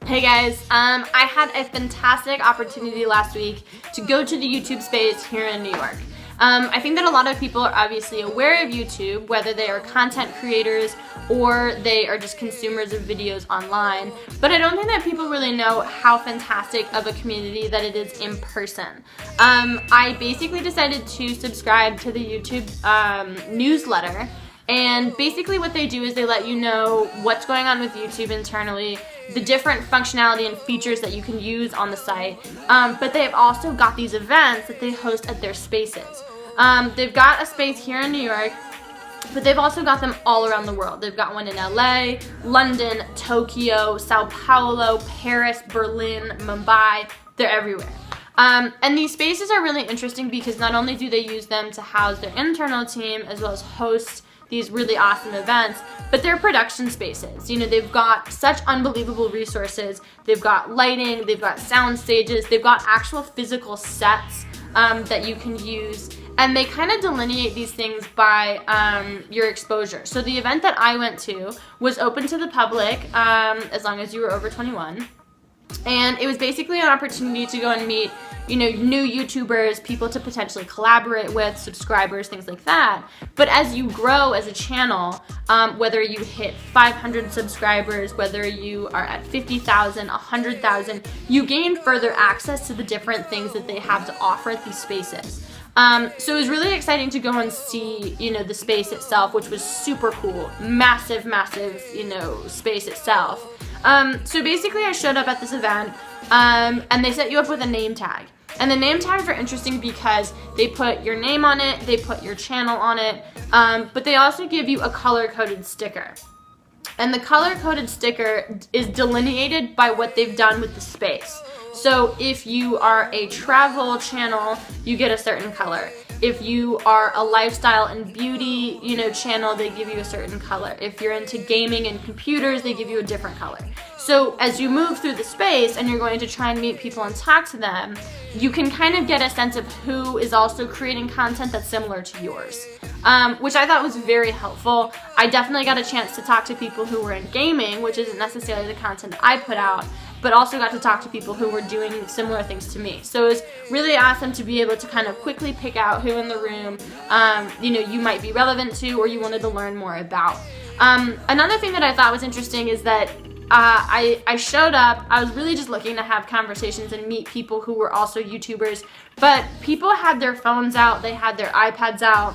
Hey guys, I had a fantastic opportunity last week to go to the YouTube space here in New York. I think that a lot of people are obviously aware of YouTube, whether they are content creators or they are just consumers of videos online, but I don't think that people really know how fantastic of a community that it is in person. I basically decided to subscribe to the YouTube newsletter. And basically what they do is they let you know what's going on with YouTube internally, the different functionality and features that you can use on the site, but they've also got these events that they host at their spaces. They've got a space here in New York, but they've also got them all around the world. They've got one in LA, London, Tokyo, Sao Paulo, Paris, Berlin, Mumbai. They're everywhere. And these spaces are really interesting because not only do they use them to house their internal team as well as host these really awesome events, but they're production spaces. You know, they've got such unbelievable resources. They've got lighting, they've got sound stages, they've got actual physical sets that you can use, and they kind of delineate these things by your exposure. So the event that I went to was open to the public as long as you were over 21. And it was basically an opportunity to go and meet, you know, new YouTubers, people to potentially collaborate with, subscribers, things like that. But as you grow as a channel, whether you hit 500 subscribers, whether you are at 50,000, 100,000, you gain further access to the different things that they have to offer at these spaces. So it was really exciting to go and see, you know, the space itself, which was super cool. Massive, massive, you know, space itself. So basically I showed up at this event, and they set you up with a name tag. And the name tags are interesting because they put your name on it, they put your channel on it, but they also give you a color-coded sticker. And the color-coded sticker is delineated by what they've done with the space. So if you are a travel channel, you get a certain color. If you are a lifestyle and beauty, you know, channel, they give you a certain color. If you're into gaming and computers, they give you a different color. So as you move through the space and you're going to try and meet people and talk to them, you can kind of get a sense of who is also creating content that's similar to yours, which I thought was very helpful. I definitely got a chance to talk to people who were in gaming, which isn't necessarily the content that I put out, but also got to talk to people who were doing similar things to me. So it was really awesome to be able to kind of quickly pick out who in the room, you know, you might be relevant to or you wanted to learn more about. Another thing that I thought was interesting is that I showed up, I was really just looking to have conversations and meet people who were also YouTubers, but people had their phones out, they had their iPads out.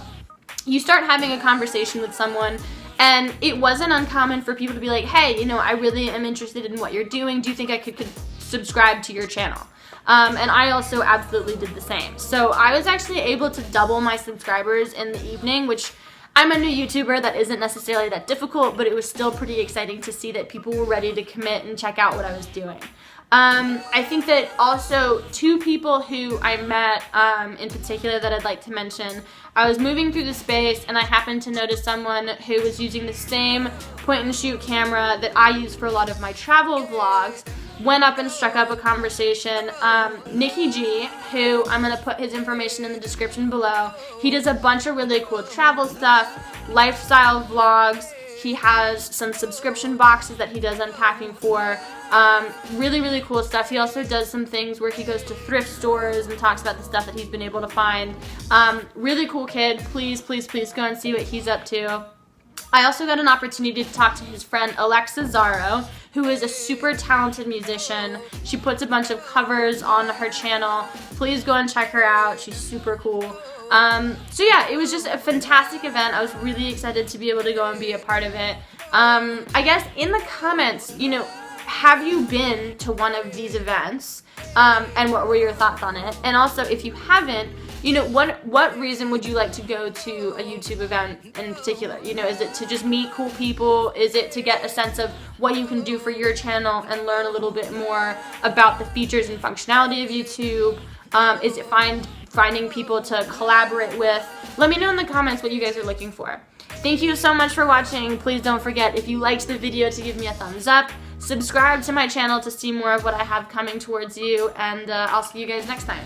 You start having a conversation with someone, and it wasn't uncommon for people to be like, hey, you know, I really am interested in what you're doing. Do you think I could subscribe to your channel? And I also absolutely did the same. So I was actually able to double my subscribers in the evening, which I'm a new YouTuber. That isn't necessarily that difficult, but it was still pretty exciting to see that people were ready to commit and check out what I was doing. I think that also two people who I met in particular that I'd like to mention, I was moving through the space and I happened to notice someone who was using the same point and shoot camera that I use for a lot of my travel vlogs, went up and struck up a conversation. Nicky G, who I'm going to put his information in the description below, he does a bunch of really cool travel stuff, lifestyle vlogs. He has some subscription boxes that he does unpacking for. Really, really cool stuff. He also does some things where he goes to thrift stores and talks about the stuff that he's been able to find. Really cool kid. Please, please, please go and see what he's up to. I also got an opportunity to talk to his friend Alexa Zaro, who is a super talented musician. She puts a bunch of covers on her channel. Please go and check her out. She's super cool. So yeah, it was just a fantastic event. I was really excited to be able to go and be a part of it. I guess in the comments, you know, have you been to one of these events? And what were your thoughts on it? And also, if you haven't, you know, what reason would you like to go to a YouTube event in particular? You know, is it to just meet cool people? Is it to get a sense of what you can do for your channel and learn a little bit more about the features and functionality of YouTube? Is it finding people to collaborate with? Let me know in the comments what you guys are looking for. Thank you so much for watching. Please don't forget, if you liked the video, to give me a thumbs up. Subscribe to my channel to see more of what I have coming towards you, and I'll see you guys next time.